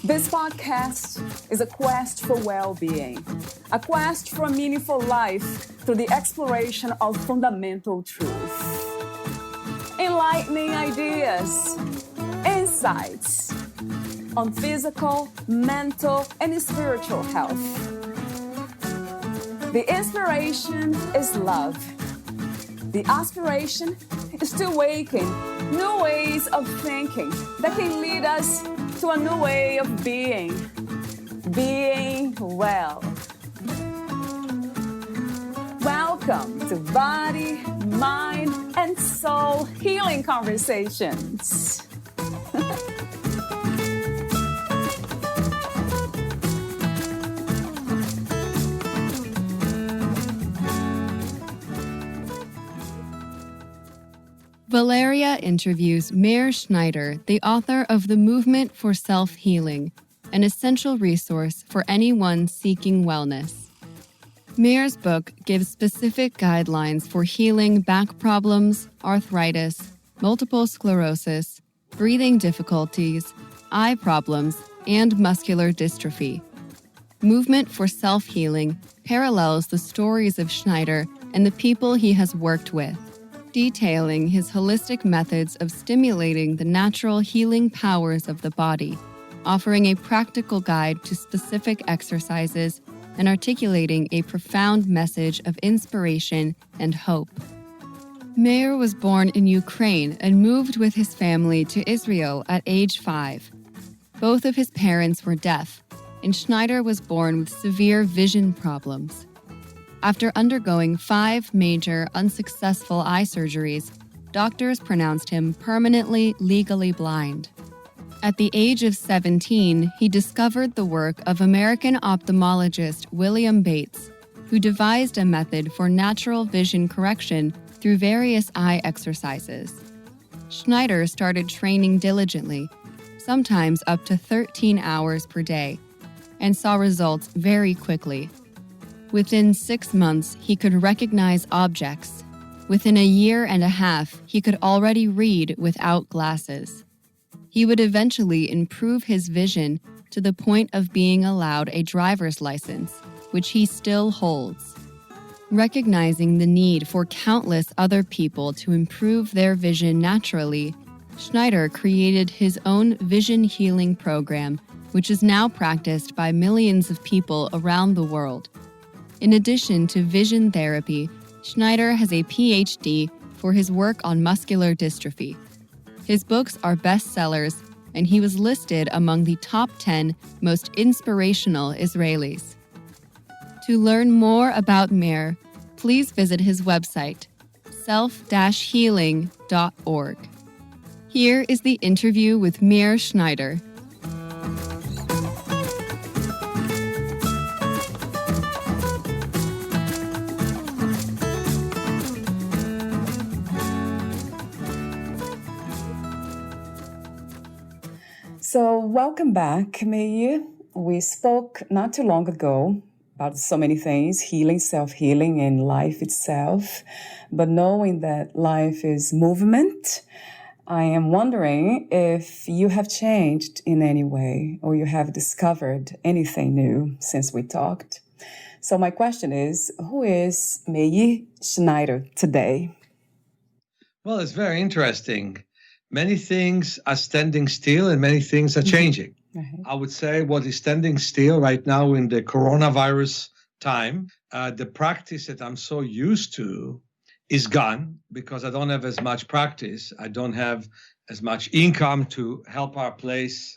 This podcast is a quest for well-being, a quest for a meaningful life through the exploration of fundamental truth. Enlightening ideas, insights on physical, mental, and spiritual health. The inspiration is love. The aspiration is to awaken new ways of thinking that can lead us to a new way of being well. Welcome to Body, Mind, and Soul Healing Conversations. Valeria interviews Meir Schneider, the author of The Movement for Self-Healing, an essential resource for anyone seeking wellness. Meir's book gives specific guidelines for healing back problems, arthritis, multiple sclerosis, breathing difficulties, eye problems, and muscular dystrophy. Movement for Self-Healing parallels the stories of Schneider and the people he has worked with, detailing his holistic methods of stimulating the natural healing powers of the body, offering a practical guide to specific exercises, and articulating a profound message of inspiration and hope. Meir was born in Ukraine and moved with his family to Israel at age 5. Both of his parents were deaf, and Schneider was born with severe vision problems. After undergoing 5 major unsuccessful eye surgeries, doctors pronounced him permanently legally blind. At the age of 17, he discovered the work of American ophthalmologist William Bates, who devised a method for natural vision correction through various eye exercises. Schneider started training diligently, sometimes up to 13 hours per day, and saw results very quickly. Within 6 months, he could recognize objects. Within a year and a half, he could already read without glasses. He would eventually improve his vision to the point of being allowed a driver's license, which he still holds. Recognizing the need for countless other people to improve their vision naturally, Schneider created his own vision healing program, which is now practiced by millions of people around the world. In addition to vision therapy, Schneider has a PhD for his work on muscular dystrophy. His books are bestsellers, and he was listed among the top 10 most inspirational Israelis. To learn more about Meir, please visit his website, self-healing.org. Here is the interview with Meir Schneider. So welcome back, Meir. We spoke not too long ago about so many things, healing, self-healing, and life itself. But knowing that life is movement, I am wondering if you have changed in any way or you have discovered anything new since we talked. So my question is, who is Meir Schneider today? Well, it's very interesting. Many things are standing still and many things are changing. Mm-hmm. I would say what is standing still right now in the coronavirus time, the practice that I'm so used to is gone because I don't have as much practice. I don't have as much income to help our place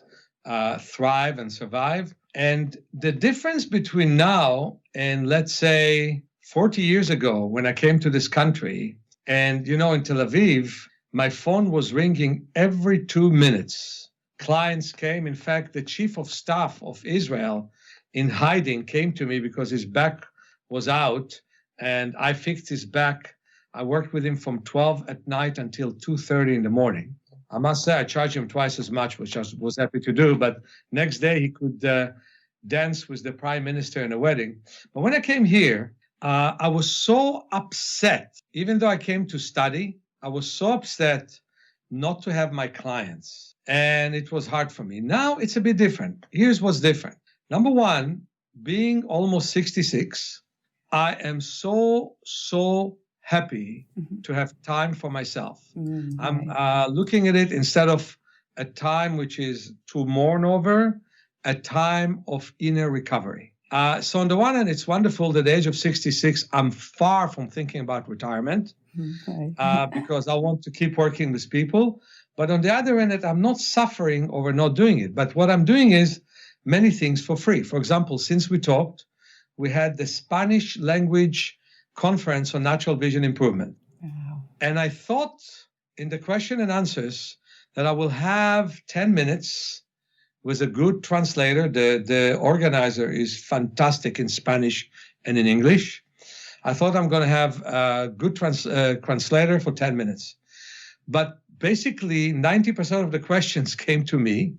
thrive and survive. And the difference between now and let's say 40 years ago when I came to this country, and in Tel Aviv, my phone was ringing every 2 minutes. Clients came. In fact, the chief of staff of Israel in hiding came to me because his back was out and I fixed his back. I worked with him from 12 at night until 2:30 in the morning. I must say I charged him twice as much, which I was happy to do. But next day he could dance with the prime minister in a wedding. But when I came here, I was so upset, even though I came to study. I was so upset not to have my clients. And it was hard for me. Now it's a bit different. Here's what's different. Number one, being almost 66, I am so happy to have time for myself. I'm looking at it instead of a time which is to mourn over, a time of inner recovery. So on the one hand, it's wonderful that at the age of 66, I'm far from thinking about retirement because I want to keep working with people. But on the other hand, I'm not suffering over not doing it. But what I'm doing is many things for free. For example, since we talked, we had the Spanish language conference on natural vision improvement. Wow. And I thought in the question and answers that I will have 10 minutes with a good translator. The organizer is fantastic in Spanish and in English. I thought I'm going to have a good translator for 10 minutes. But basically, 90% of the questions came to me.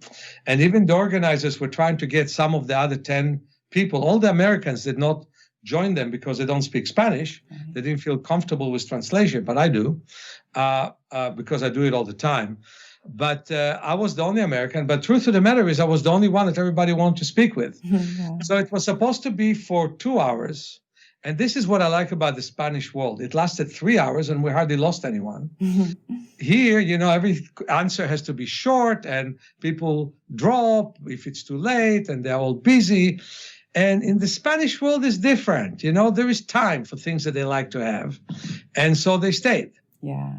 And even the organizers were trying to get some of the other 10 people. All the Americans did not join them because they don't speak Spanish. They didn't feel comfortable with translation, but I do because I do it all the time. But I was the only American. But truth of the matter is I was the only one that everybody wanted to speak with. So it was supposed to be for 2 hours. And this is what I like about the Spanish world. It lasted 3 hours and we hardly lost anyone. Here, every answer has to be short and people drop if it's too late and they're all busy. And in the Spanish world, it's different. There is time for things that they like to have. And so they stayed. Yeah.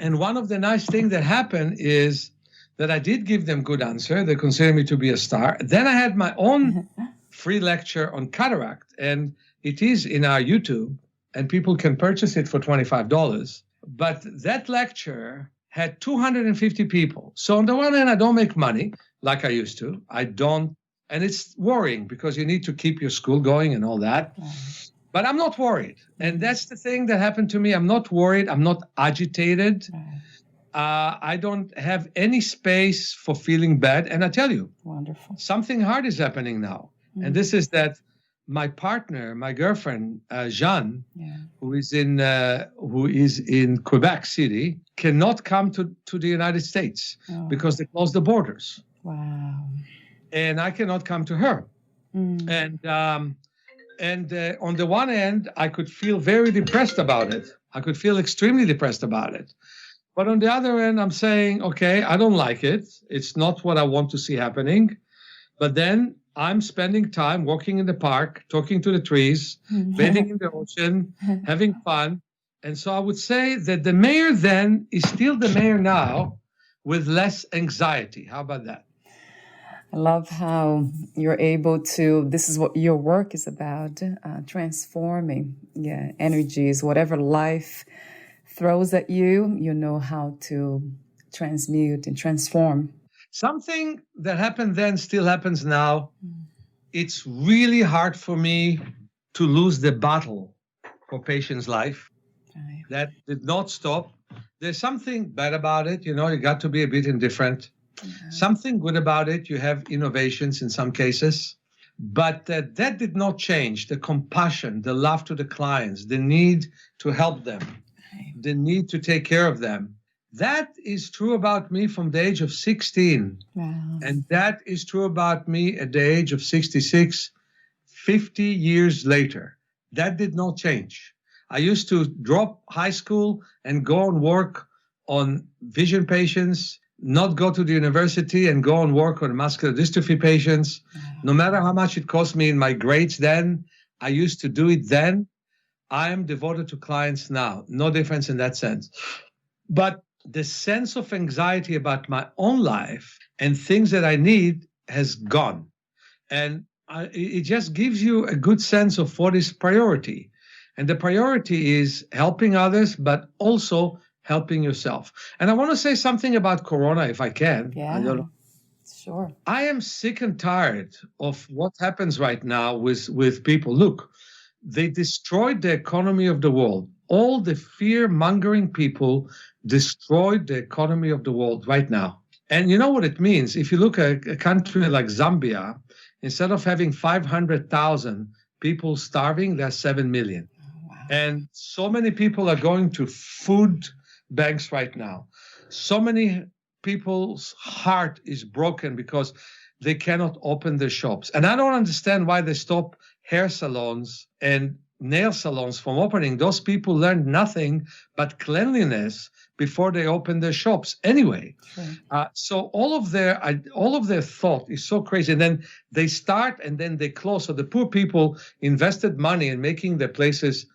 And one of the nice things that happened is that I did give them good answer. They considered me to be a star. Then I had my own free lecture on cataract. And it is in our YouTube, and people can purchase it for $25. But that lecture had 250 people. So on the one hand, I don't make money like I used to. I don't. And it's worrying because you need to keep your school going and all that. Right. But I'm not worried. And that's the thing that happened to me. I'm not worried. I'm not agitated. Right. I don't have any space for feeling bad. And I tell you, wonderful. Something hard is happening now. And this is that my partner, my girlfriend, Jeanne, who is in Quebec City, cannot come to the United States because they closed the borders. Wow. And I cannot come to her. And on the one hand, I could feel very depressed about it. I could feel extremely depressed about it. But on the other hand, I'm saying, okay, I don't like it. It's not what I want to see happening. But then I'm spending time walking in the park, talking to the trees, bathing in the ocean, having fun. And so I would say that the Meir then is still the Meir now with less anxiety. How about that? I love how you're able to, this is what your work is about, transforming energies, whatever life throws at you, you know how to transmute and transform. Something that happened then still happens now. It's really hard for me to lose the battle for patient's life. Right. That did not stop. There's something bad about it. You got to be a bit indifferent. Something good about it. You have innovations in some cases. But that did not change. The compassion, the love to the clients, the need to help them, the need to take care of them. That is true about me from the age of 16. Wow. And that is true about me at the age of 66, 50 years later. That did not change. I used to drop high school and go and work on vision patients, not go to the university and go and work on muscular dystrophy patients. Wow. No matter how much it cost me in my grades then, I used to do it then. I am devoted to clients now. No difference in that sense. But the sense of anxiety about my own life and things that I need has gone. And it just gives you a good sense of what is priority. And the priority is helping others, but also helping yourself. And I want to say something about Corona, if I can. Yeah, sure. I am sick and tired of what happens right now with people. Look, they destroyed the economy of the world. All the fear-mongering people destroyed the economy of the world right now. And you know what it means? If you look at a country like Zambia, instead of having 500,000 people starving, there's 7 million. Oh, wow. And so many people are going to food banks right now. So many people's heart is broken because they cannot open their shops. And I don't understand why they stop hair salons and nail salons from opening. Those people learned nothing but cleanliness before they open their shops anyway. Sure. So all of their thought is so crazy. And then they start and then they close. So the poor people invested money in making their places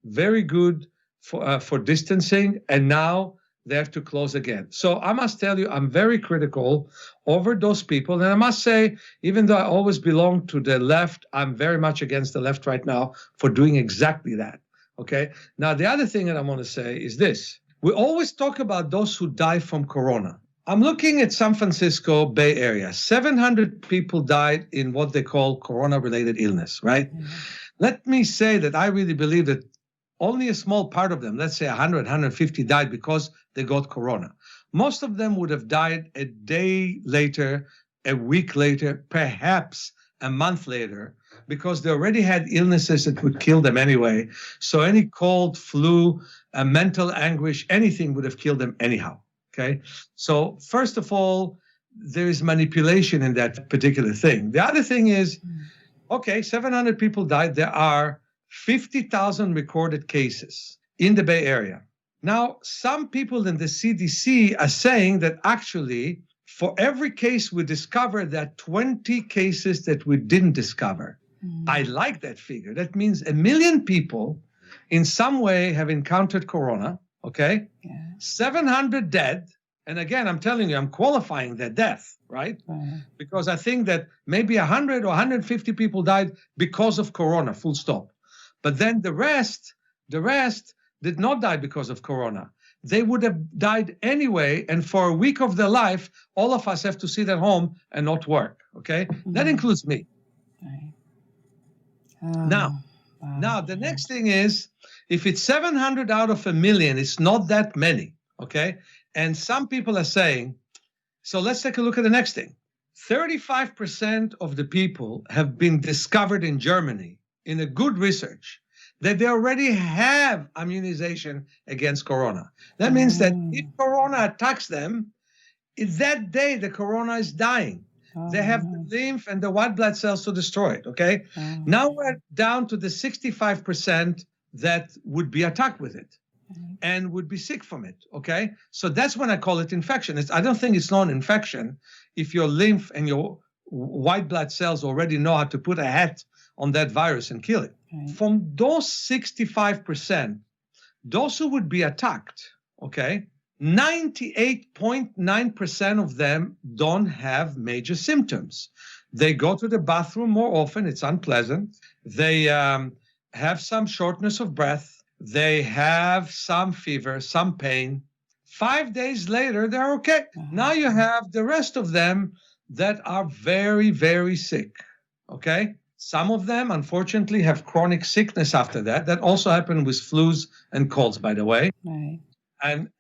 very good for distancing, and now they have to close again. So I must tell you, I'm very critical over those people. And I must say, even though I always belong to the left, I'm very much against the left right now for doing exactly that. Okay. Now, the other thing that I want to say is this. We always talk about those who die from corona. I'm looking at San Francisco Bay Area. 700 people died in what they call corona-related illness, right? Mm-hmm. Let me say that I really believe that only a small part of them, let's say 100, 150, died because they got corona. Most of them would have died a day later, a week later, perhaps a month later, because they already had illnesses that would kill them anyway. So any cold, flu, mental anguish, anything would have killed them anyhow. Okay. So first of all, there is manipulation in that particular thing. The other thing is, okay, 700 people died. There are 50,000 recorded cases in the Bay Area. Now, some people in the CDC are saying that actually, for every case we discover, there are 20 cases that we didn't discover. I like that figure. That means 1 million people in some way have encountered corona, okay? Yeah. 700 dead. And again, I'm telling you, I'm qualifying their death, right? Because I think that maybe 100 or 150 people died because of corona, full stop. But then the rest did not die because of corona. They would have died anyway, and for a week of their life, all of us have to sit at home and not work, okay? Mm-hmm. That includes me. Right. Now, the next thing is, if it's 700 out of 1 million, it's not that many, okay? And some people are saying, so let's take a look at the next thing. 35% of the people have been discovered in Germany in a good research that they already have immunization against corona. That means that if corona attacks them, that day the corona is dying. They have the lymph and the white blood cells to destroy it, okay? Now we're down to the 65% that would be attacked with it and would be sick from it, okay? So that's when I call it infection. I don't think it's non-infection if your lymph and your white blood cells already know how to put a hat on that virus and kill it. From those 65%, those who would be attacked, okay, 98.9% of them don't have major symptoms. They go to the bathroom more often. It's unpleasant. They have some shortness of breath. They have some fever, some pain. 5 days later, they're okay. Now you have the rest of them that are very, very sick, okay? Some of them, unfortunately, have chronic sickness after that. That also happened with flus and colds, by the way. Right.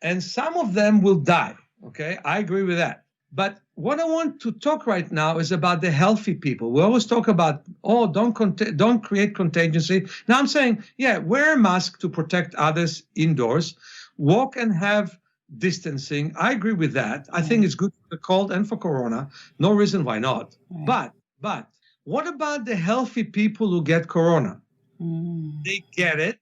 And some of them will die, okay? I agree with that. But what I want to talk right now is about the healthy people. We always talk about, don't create contingency. Now I'm saying, yeah, wear a mask to protect others indoors. Walk and have distancing. I agree with that. I think it's good for the cold and for corona. No reason why not. Right. But what about the healthy people who get corona? They get it.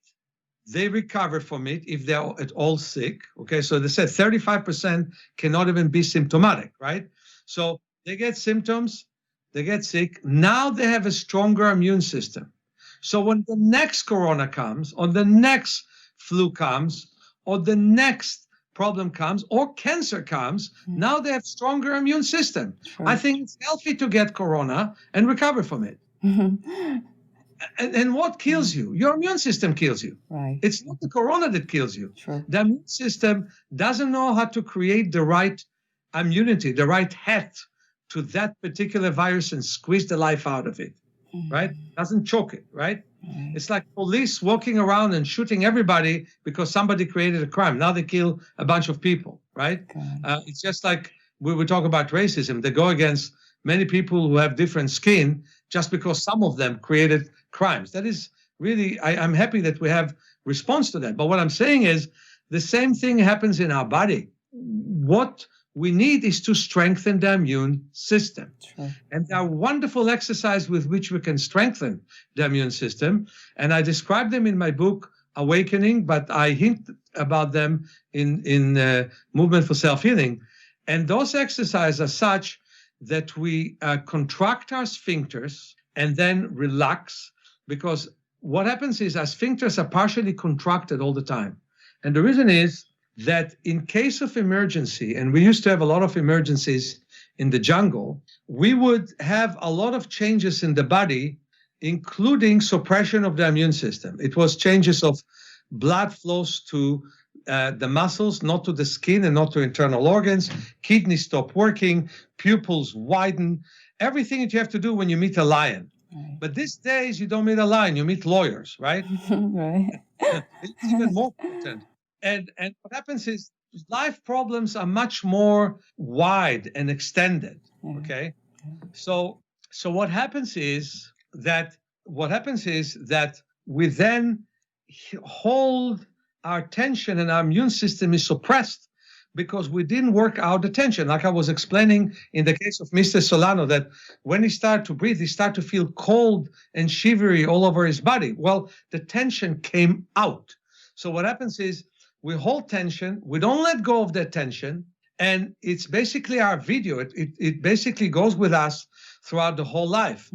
They recover from it if they're at all sick. Okay, so they said 35% cannot even be symptomatic, right? So they get symptoms, they get sick. Now they have a stronger immune system. So when the next corona comes, or the next flu comes, or the next problem comes, or cancer comes, now they have stronger immune system. Sure. I think it's healthy to get corona and recover from it. And what kills you? Your immune system kills you. Right. It's not the corona that kills you. Sure. The immune system doesn't know how to create the right immunity, the right hat to that particular virus and squeeze the life out of it, right? Doesn't choke it, right? It's like police walking around and shooting everybody because somebody created a crime. Now they kill a bunch of people, right? It's just like we talk about racism. They go against many people who have different skin just because some of them created crimes. That is really, I'm happy that we have response to that. But what I'm saying is the same thing happens in our body. what we need is to strengthen the immune system. True. And there are wonderful exercises with which we can strengthen the immune system. And I describe them in my book, Awakening, but I hint about them in Movement for Self-Healing. And those exercises are such that we contract our sphincters and then relax, because what happens is our sphincters are partially contracted all the time. And the reason is that in case of emergency, and we used to have a lot of emergencies in the jungle, we would have a lot of changes in the body, including suppression of the immune system. It was changes of blood flows to the muscles, not to the skin and not to internal organs. Kidneys stop working, pupils widen, everything that you have to do when you meet a lion. Right. But these days, you don't meet a lion, you meet lawyers, right? Right. It's even more important. And what happens is life problems are much more wide and extended, okay? So what happens is that we then hold our tension, and our immune system is suppressed because we didn't work out the tension. Like I was explaining in the case of Mr. Solano, that when he started to breathe, he started to feel cold and shivery all over his body. Well, the tension came out. So what happens is we hold tension, we don't let go of that tension, and it's basically our video. It basically goes with us throughout the whole life.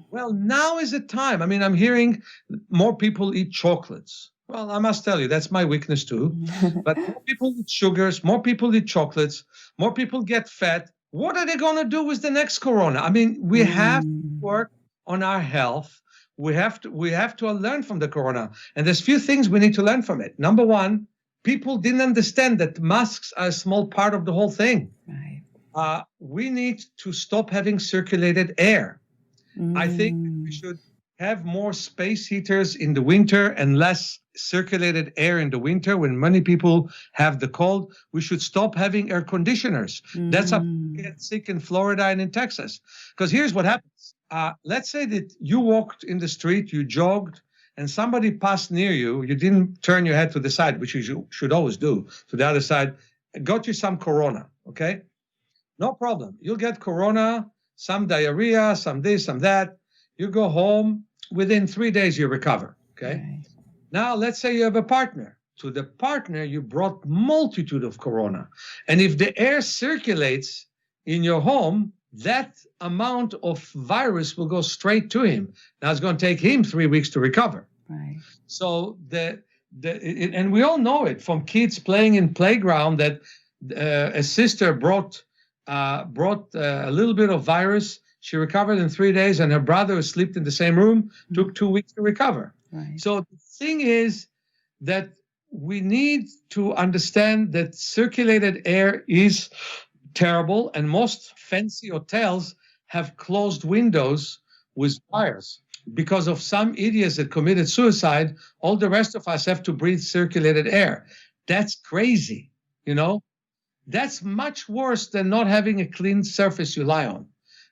Well, now is the time. I mean, I'm hearing more people eat chocolates. Well, I must tell you, that's my weakness too. But more people eat sugars, more people eat chocolates, more people get fat. What are they going to do with the next corona? I mean, we have to work on our health. We have to learn from the corona. And there's few things we need to learn from it. Number one, people didn't understand that masks are a small part of the whole thing. Right. We need to stop having circulated air. I think we should have more space heaters in the winter and less circulated air in the winter when many people have the cold. We should stop having air conditioners. That's how people get sick in Florida and in Texas. Because here's what happens. Let's say that you walked in the street, you jogged, and somebody passed near you. You didn't turn your head to the side, which you should always do, to the other side. Got you some corona, okay? No problem. You'll get corona, some diarrhea, some this, some that. You go home. Within 3 days, you recover, okay? Right. Now, let's say you have a partner. To the partner, you brought multitude of corona. And if the air circulates in your home, that amount of virus will go straight to him. Now, it's going to take him 3 weeks to recover. Right. So, and we all know it from kids playing in playground that a sister brought a little bit of virus. She recovered in 3 days, and her brother, who slept in the same room, took 2 weeks to recover. Right. So the thing is that we need to understand that circulated air is terrible, and most fancy hotels have closed windows with wires. Because of some idiots that committed suicide, all the rest of us have to breathe circulated air. That's crazy, you know? That's much worse than not having a clean surface you lie on.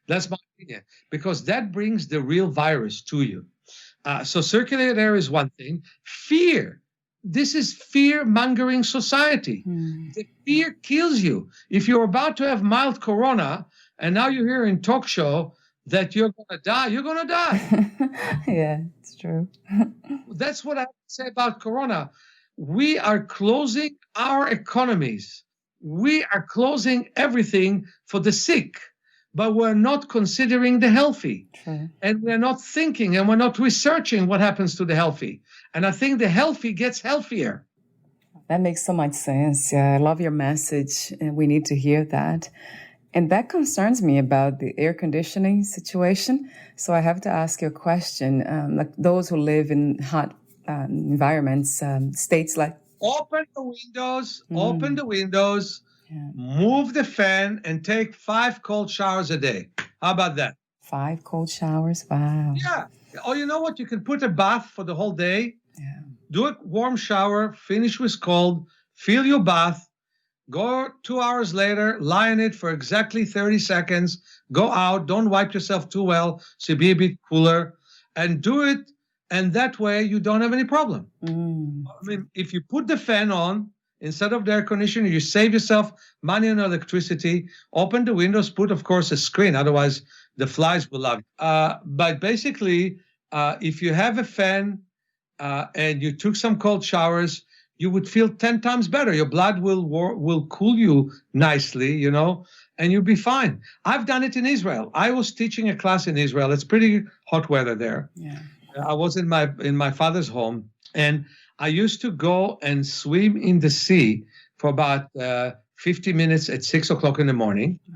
That's my opinion, because that brings the real virus to you. So circulated air is one thing. Fear. This is fear-mongering society. The fear kills you. If you're about to have mild corona, and now you hear in talk show that you're going to die, you're going to die. Yeah, it's true. That's what I say about corona. We are closing our economies. We are closing everything for the sick. But we're not considering the healthy. True. And we're not thinking, and we're not researching what happens to the healthy. And I think the healthy gets healthier. That makes so much sense. Yeah, I love your message, and we need to hear that. And that concerns me about the air conditioning situation. So I have to ask you a question. Like those who live in hot environments, states like... Open the windows. Yeah. Move the fan and take 5 cold showers a day. How about that? 5 cold showers? Wow. Yeah. Oh, you know what? You can put a bath for the whole day. Yeah. Do a warm shower, finish with cold, fill your bath, go 2 hours later, lie in it for exactly 30 seconds, go out, don't wipe yourself too well, so be a bit cooler, and do it, and that way you don't have any problem. I mean, if you put the fan on, instead of the air conditioner. You save yourself money on electricity. Open the windows, put, of course, a screen. Otherwise, the flies will love you. But basically, if you have a fan and you took some cold showers, you would feel 10 times better. Your blood will cool you nicely, you know, and you'll be fine. I've done it in Israel. I was teaching a class in Israel. It's pretty hot weather there. Yeah. I was in my father's home, and I used to go and swim in the sea for about 50 minutes at 6 o'clock in the morning. Wow.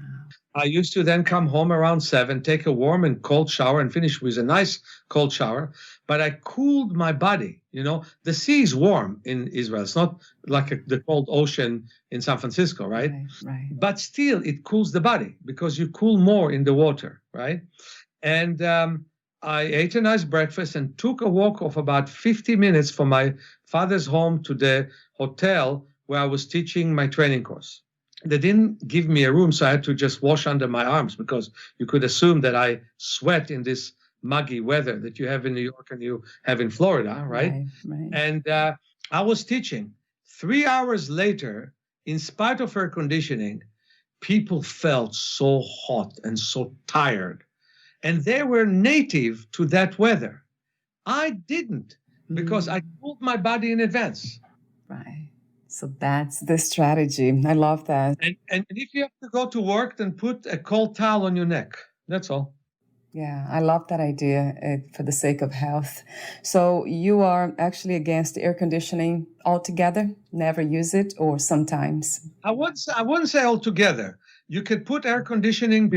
I used to then come home around 7, take a warm and cold shower, and finish with a nice cold shower. But I cooled my body. You know, the sea is warm in Israel. It's not like the cold ocean in San Francisco, right? Right. But still, it cools the body because you cool more in the water, right? And I ate a nice breakfast and took a walk of about 50 minutes from my father's home to the hotel where I was teaching my training course. They didn't give me a room, so I had to just wash under my arms because you could assume that I sweat in this muggy weather that you have in New York and you have in Florida, right? And I was teaching. 3 hours later, in spite of air conditioning, people felt so hot and so tired. And they were native to that weather. I didn't, because I cooled my body in advance. Right. So that's the strategy. I love that. And if you have to go to work, then put a cold towel on your neck. That's all. Yeah, I love that idea for the sake of health. So you are actually against air conditioning altogether? Never use it, or sometimes? I wouldn't say altogether. You can put air conditioning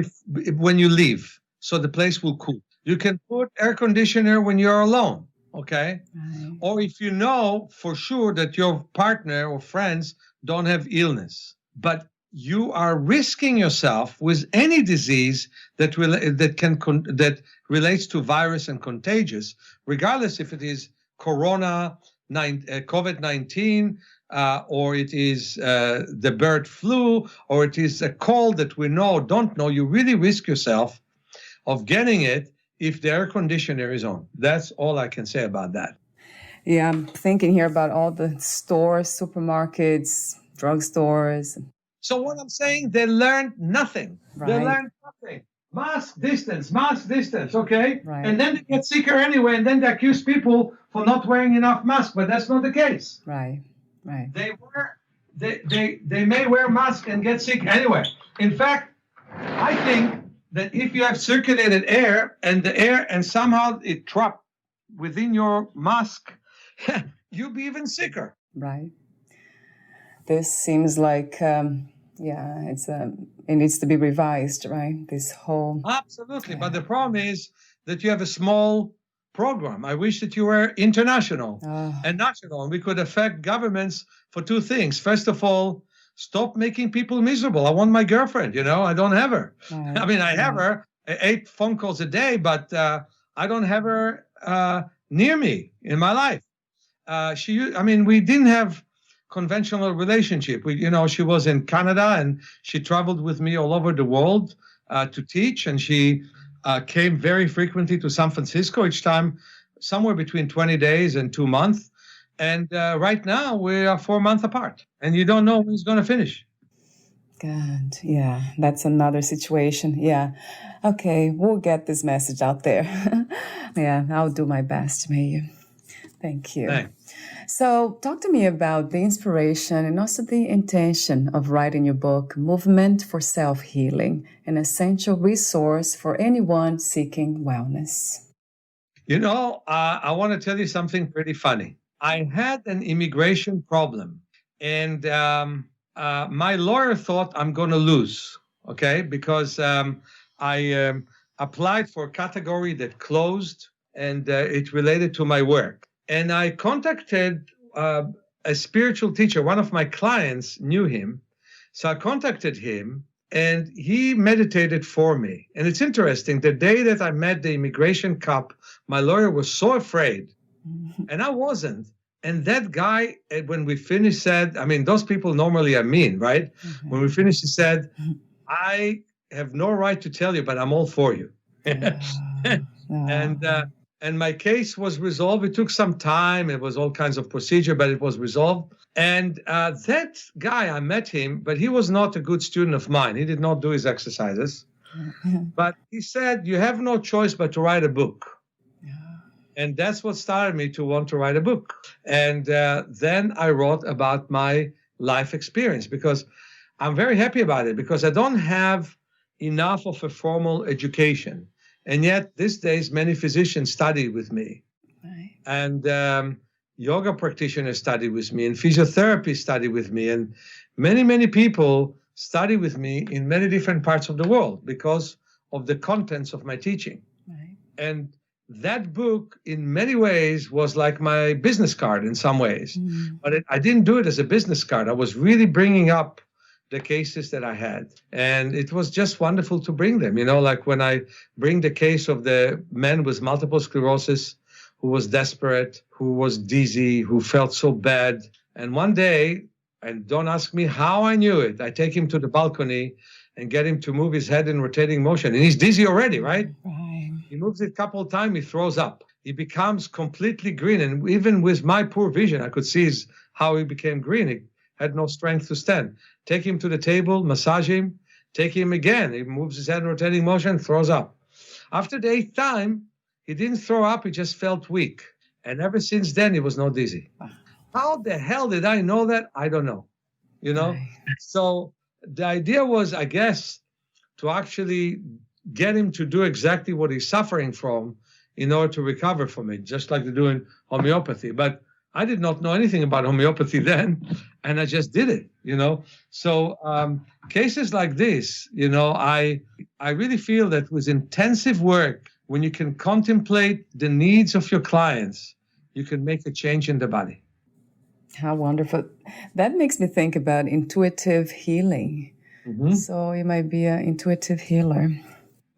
when you leave, so the place will cool. You can put air conditioner when you're alone. Okay. Right. Or if you know for sure that your partner or friends don't have illness, but you are risking yourself with any disease that relates to virus and contagious, regardless if it is COVID-19, or it is the bird flu, or it is a cold that we don't know. You really risk yourself of getting it if the air conditioner is on. That's all I can say about that. Yeah, I'm thinking here about all the stores, supermarkets, drugstores. So what I'm saying, they learned nothing. Right. They learned nothing. Mask distance, okay? Right. And then they get sicker anyway, and then they accuse people for not wearing enough masks, but that's not the case. Right. They may wear masks and get sick anyway. In fact, I think that if you have circulated air and somehow it trapped within your mask, you'll be even sicker. Right. This seems like, it needs to be revised, right? This whole... Absolutely. Yeah. But the problem is that you have a small program. I wish that you were international and national, and we could affect governments for two things. First of all, stop making people miserable. I want my girlfriend, I don't have her. Right. I mean, I have her 8 phone calls a day, but I don't have her near me in my life. We didn't have conventional relationship. She was in Canada and she traveled with me all over the world to teach, and she came very frequently to San Francisco, each time somewhere between 20 days and 2 months. And right now we are 4 months apart, and you don't know who's going to finish. God, yeah, that's another situation. Yeah. Okay, we'll get this message out there. Yeah, I'll do my best, Meir. Thank you. Thanks. So talk to me about the inspiration and also the intention of writing your book, Movement for Self-Healing, an essential resource for anyone seeking wellness. I want to tell you something pretty funny. I had an immigration problem, and my lawyer thought I'm going to lose, okay, because I applied for a category that closed, and it related to my work. And I contacted a spiritual teacher. One of my clients knew him. So I contacted him, and he meditated for me. And it's interesting, the day that I met the immigration cop, my lawyer was so afraid, and I wasn't. And that guy, when we finished, said, those people normally are mean, right? Mm-hmm. When we finished, he said, I have no right to tell you, but I'm all for you. And and my case was resolved. It took some time. It was all kinds of procedure, but it was resolved. And that guy, I met him, but he was not a good student of mine. He did not do his exercises. But he said, you have no choice but to write a book. And that's what started me to want to write a book. And then I wrote about my life experience, because I'm very happy about it, because I don't have enough of a formal education. And yet these days, many physicians study with me. Right. And yoga practitioners study with me, and physiotherapy study with me. And many, many people study with me in many different parts of the world because of the contents of my teaching. Right. And that book, in many ways, was like my business card in some ways. But I didn't do it as a business card. I was really bringing up the cases that I had. And it was just wonderful to bring them. Like when I bring the case of the man with multiple sclerosis who was desperate, who was dizzy, who felt so bad. And one day, and don't ask me how I knew it, I take him to the balcony and get him to move his head in rotating motion. And he's dizzy already, right? He moves it a couple of times, he throws up. He becomes completely green. And even with my poor vision, I could see how he became green. He had no strength to stand. Take him to the table, massage him, take him again. He moves his head in rotating motion, throws up. After the 8th time, he didn't throw up, he just felt weak. And ever since then, he was not dizzy. How the hell did I know that? I don't know. So the idea was, I guess, to actually get him to do exactly what he's suffering from in order to recover from it, just like they do in homeopathy. But I did not know anything about homeopathy then, and I just did it, So cases like this, I really feel that with intensive work, when you can contemplate the needs of your clients, you can make a change in the body. How wonderful. That makes me think about intuitive healing. So you might be an intuitive healer.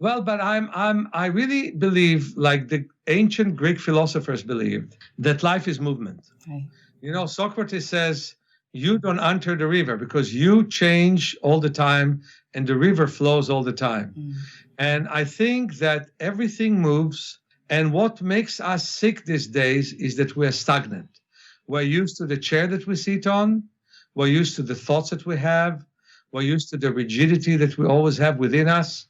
Well, but I really believe, like the ancient Greek philosophers believed, that life is movement. Right. Socrates says, you don't enter the river because you change all the time and the river flows all the time. And I think that everything moves. And what makes us sick these days is that we're stagnant. We're used to the chair that we sit on. We're used to the thoughts that we have. We're used to the rigidity that we always have within us.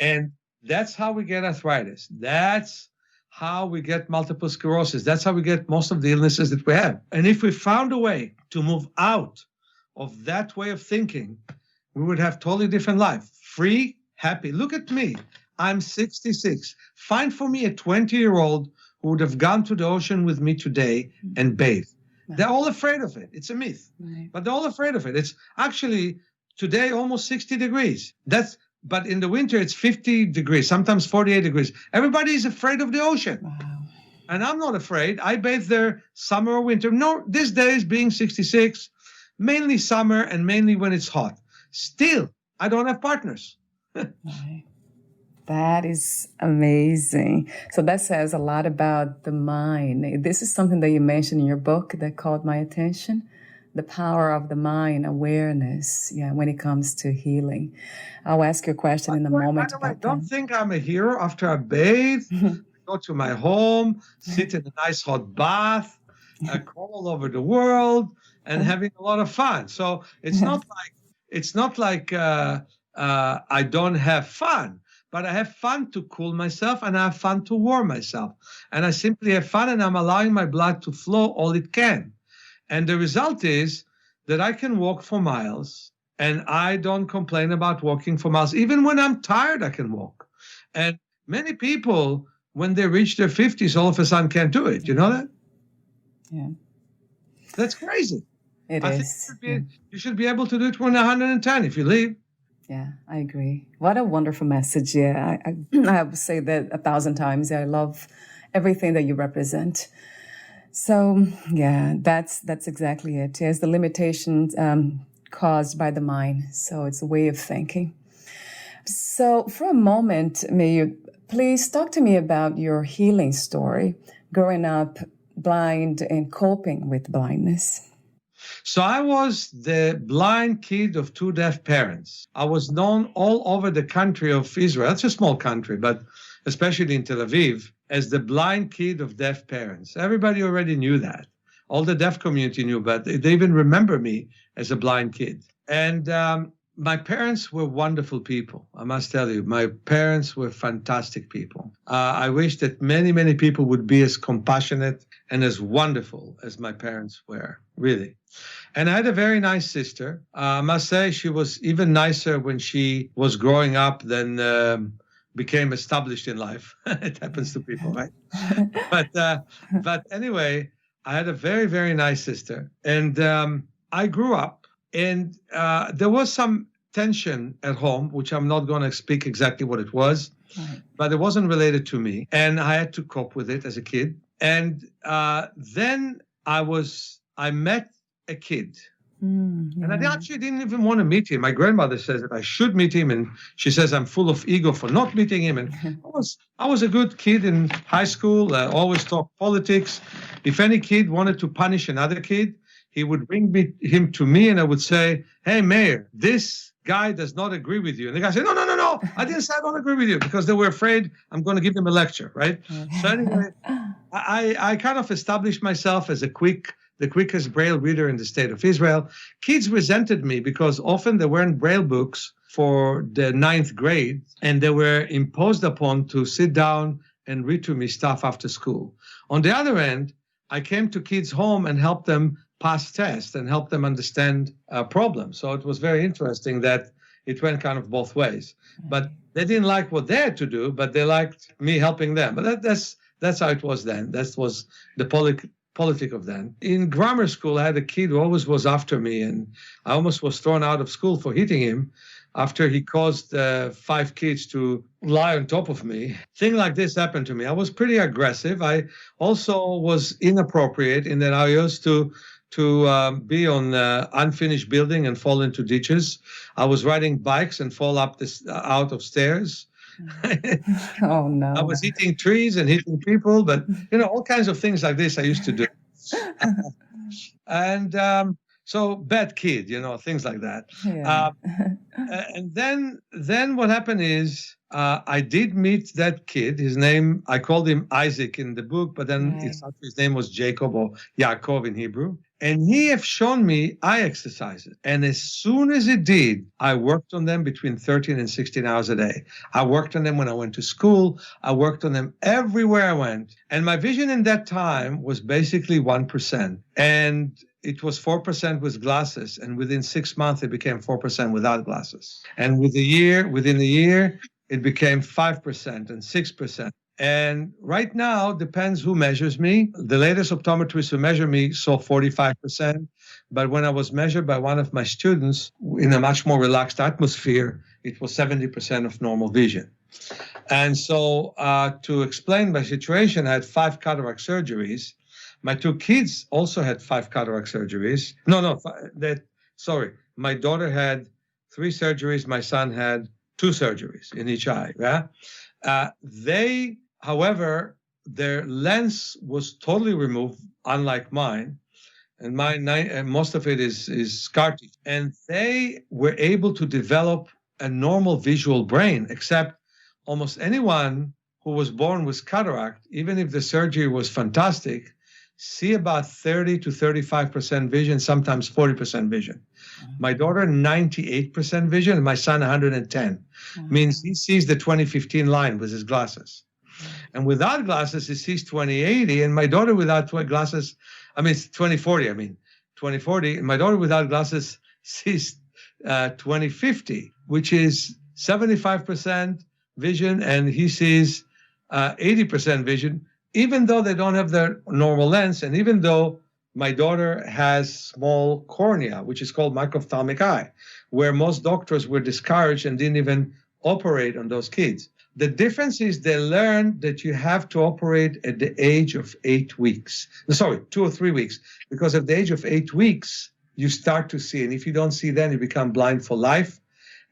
And that's how we get arthritis. That's how we get multiple sclerosis. That's how we get most of the illnesses that we have. And if we found a way to move out of that way of thinking, we would have totally different life. Free, happy. Look at me. I'm 66. Find for me a 20-year-old who would have gone to the ocean with me today and bathed. Right. They're all afraid of it. It's a myth. Right. But they're all afraid of it. It's actually today almost 60 degrees. But in the winter, it's 50 degrees, sometimes 48 degrees. Everybody is afraid of the ocean. Wow. And I'm not afraid. I bathe there summer or winter. No, these days being 66, mainly summer and mainly when it's hot. Still, I don't have partners. Right. That is amazing. So that says a lot about the mind. This is something that you mentioned in your book that caught my attention. The power of the mind, awareness, when it comes to healing. I'll ask you a question in a moment. By the way, don't think I'm a hero after I bathe, go to my home, sit in a nice hot bath, crawl all over the world, and having a lot of fun. So it's not like I don't have fun, but I have fun to cool myself and I have fun to warm myself. And I simply have fun and I'm allowing my blood to flow all it can. And the result is that I can walk for miles and I don't complain about walking for miles. Even when I'm tired, I can walk. And many people, when they reach their 50s, all of a sudden can't do it. You know that? Yeah. That's crazy. I think you should be able to do it when 110 if you leave. Yeah, I agree. What a wonderful message. Yeah, I have to say that 1,000 times. I love everything that you represent. So, yeah, that's exactly it. It's the limitations caused by the mind. So it's a way of thinking. So for a moment, may you please talk to me about your healing story, growing up blind and coping with blindness. So I was the blind kid of two deaf parents. I was known all over the country of Israel. It's a small country, but especially in Tel Aviv, as the blind kid of deaf parents. Everybody already knew that. All the deaf community knew, but they even remember me as a blind kid. And my parents were wonderful people. I must tell you, my parents were fantastic people. I wish that many, many people would be as compassionate and as wonderful as my parents were, really. And I had a very nice sister. I must say she was even nicer when she was growing up than became established in life. It happens to people, right? But anyway, I had a very, very nice sister. And I grew up, and there was some tension at home, which I'm not going to speak exactly what it was, but it wasn't related to me. And I had to cope with it as a kid. And then I met a kid. And I actually didn't even want to meet him. My grandmother says that I should meet him, and she says I'm full of ego for not meeting him. And I was a good kid in high school. I always talked politics. If any kid wanted to punish another kid, he would bring him to me, and I would say, "Hey, Meir, this guy does not agree with you." And the guy said, no, I didn't say I don't agree with you, because they were afraid I'm going to give them a lecture, right? So anyway, I kind of established myself as the quickest Braille reader in the state of Israel. Kids resented me because often there weren't Braille books for the 9th grade, and they were imposed upon to sit down and read to me stuff after school. On the other end, I came to kids' home and helped them pass tests and help them understand problems. So it was very interesting that it went kind of both ways. But they didn't like what they had to do, but they liked me helping them. But that's how it was then. That was the politic of then. In grammar school, I had a kid who always was after me, and I almost was thrown out of school for hitting him after he caused 5 kids to lie on top of me. Thing like this happened to me. I was pretty aggressive. I also was inappropriate in that I used to be on unfinished building and fall into ditches. I was riding bikes and fall out of stairs. Oh, no. I was hitting trees and hitting people, but, all kinds of things like this I used to do. And so bad kid, things like that. Yeah. And then what happened is I did meet that kid. His name, I called him Isaac in the book, but then his name was Jacob or Yaakov in Hebrew. And he have shown me eye exercises. And as soon as it did, I worked on them between 13 and 16 hours a day. I worked on them when I went to school. I worked on them everywhere I went. And my vision in that time was basically 1%. And it was 4% with glasses. And within 6 months, it became 4% without glasses. And within a year, it became 5% and 6%. And right now, depends who measures me. The latest optometrist who measured me saw 45%. But when I was measured by one of my students in a much more relaxed atmosphere, it was 70% of normal vision. And so to explain my situation, I had 5 cataract surgeries. My 2 kids also had 5 cataract surgeries. My daughter had 3 surgeries. My son had 2 surgeries in each eye. Yeah. However, their lens was totally removed, unlike mine. And most of it is scar tissue. And they were able to develop a normal visual brain, except almost anyone who was born with cataract, even if the surgery was fantastic, see about 30 to 35% vision, sometimes 40% vision. My daughter, 98% vision, and my son, 110. Means he sees the 2015 line with his glasses. And without glasses, he sees 2080. And my daughter without glasses, it's 2040, 2040. And my daughter without glasses sees 2050, which is 75% vision, and he sees 80% vision, even though they don't have their normal lens, and even though my daughter has small cornea, which is called microphthalmic eye, where most doctors were discouraged and didn't even operate on those kids. The difference is they learned that you have to operate at the age of 8 weeks. 2 or 3 weeks, because at the age of 8 weeks, you start to see. And if you don't see then, you become blind for life.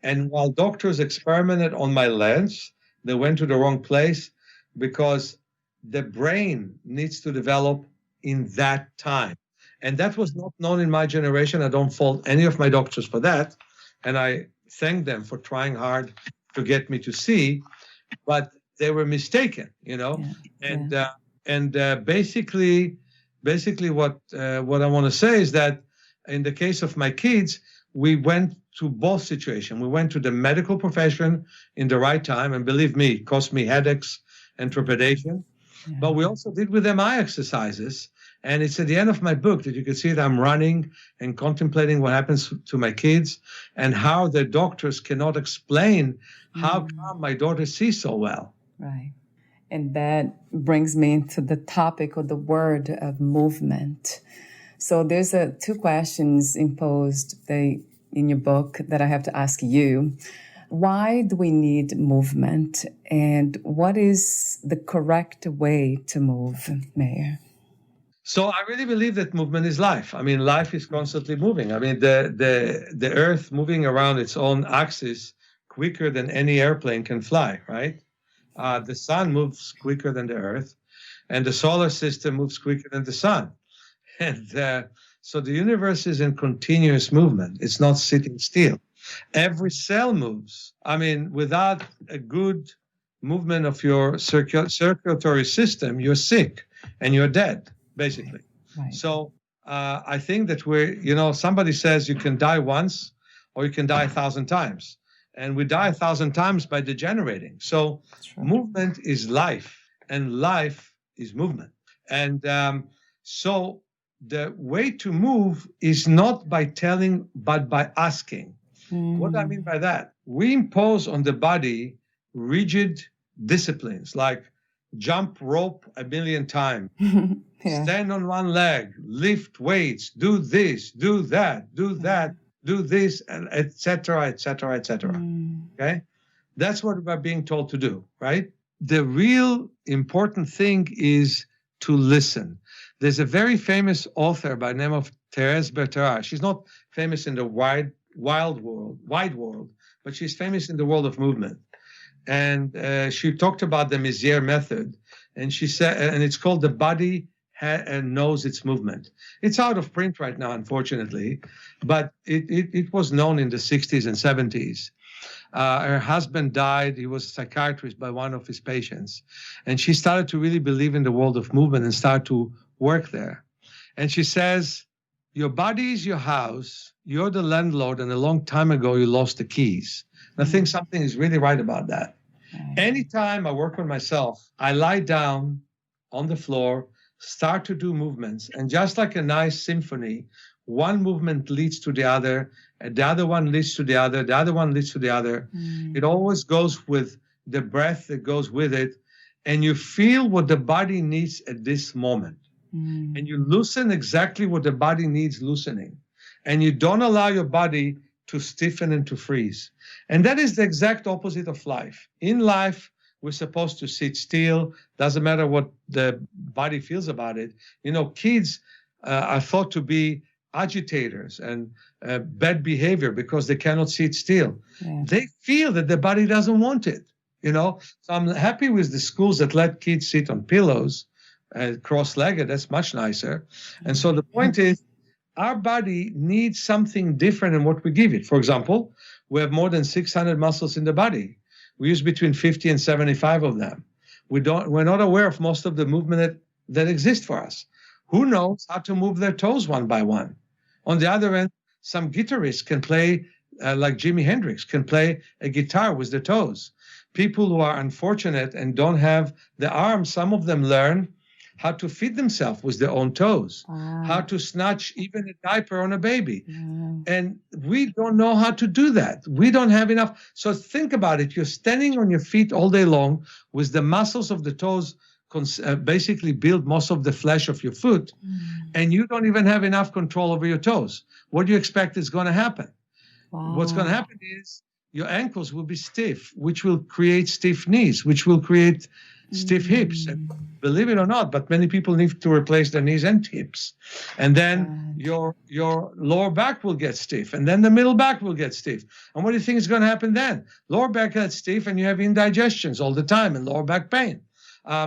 And while doctors experimented on my lens, they went to the wrong place, because the brain needs to develop in that time. And that was not known in my generation. I don't fault any of my doctors for that. And I thank them for trying hard to get me to see. But they were mistaken, basically what I want to say is that in the case of my kids, we went to both situations. We went to the medical profession in the right time, and believe me, it cost me headaches and trepidation. Yeah. But we also did with them eye exercises. And it's at the end of my book that you can see that I'm running and contemplating what happens to my kids and how the doctors cannot explain how come my daughter sees so well. Right. And that brings me to the topic or the word of movement. So there's two questions imposed in your book that I have to ask you. Why do we need movement? And what is the correct way to move, Meir? So I really believe that movement is life. I mean, life is constantly moving. I mean, the earth moving around its own axis quicker than any airplane can fly, right? The sun moves quicker than the earth, and the solar system moves quicker than the sun. And so the universe is in continuous movement. It's not sitting still. Every cell moves. I mean, without a good movement of your circulatory system, you're sick and you're dead, basically. Right. So I think that somebody says you can die once or you can die 1,000 times. And we die 1,000 times by degenerating. So movement is life, and life is movement. And so the way to move is not by telling, but by asking. What do I mean by that? We impose on the body rigid disciplines like jump rope 1,000,000 times, stand on one leg, lift weights, do this, do that, do that, do this, etc., etc., etc. Okay? That's what we're being told to do, right? The real important thing is to listen. There's a very famous author by the name of Thérèse Bertherat. She's not famous in the wide world, but she's famous in the world of movement. And she talked about the Meir method, and she said, and it's called the body knows its movement. It's out of print right now, unfortunately, but it was known in the 60s and 70s. Her husband died. He was a psychiatrist by one of his patients. And she started to really believe in the world of movement and start to work there. And she says, your body is your house. You're the landlord. And a long time ago, you lost the keys. And I think something is really right about that. Anytime I work on myself, I lie down on the floor, start to do movements. And just like a nice symphony, one movement leads to the other, and the other one leads to the other, the other one leads to the other. It always goes with the breath that goes with it. And you feel what the body needs at this moment. And you loosen exactly what the body needs loosening. And you don't allow your body to stiffen and to freeze. And that is the exact opposite of life. In life, we're supposed to sit still. Doesn't matter what the body feels about it. Kids are thought to be agitators and bad behavior because they cannot sit still. They feel that the body doesn't want it. So I'm happy with the schools that let kids sit on pillows, cross-legged. That's much nicer. And so the point is, our body needs something different than what we give it. For example, we have more than 600 muscles in the body. We use between 50 and 75 of them. We're not aware of most of the movement that exists for us. Who knows how to move their toes one by one? On the other end, some guitarists can play, like Jimi Hendrix, can play a guitar with their toes. People who are unfortunate and don't have the arms, some of them learn how to feed themselves with their own toes, how to snatch even a diaper on a baby. And we don't know how to do that. We don't have enough. So think about it. You're standing on your feet all day long with the muscles of the toes basically build most of the flesh of your foot, and you don't even have enough control over your toes. What do you expect is going to happen? What's going to happen is your ankles will be stiff, which will create stiff knees, which will create stiff hips. And believe it or not, but many people need to replace their knees and hips. And then your lower back will get stiff, and then the middle back will get stiff. And what do you think is going to happen then? Lower back gets stiff, and you have indigestions all the time and lower back pain.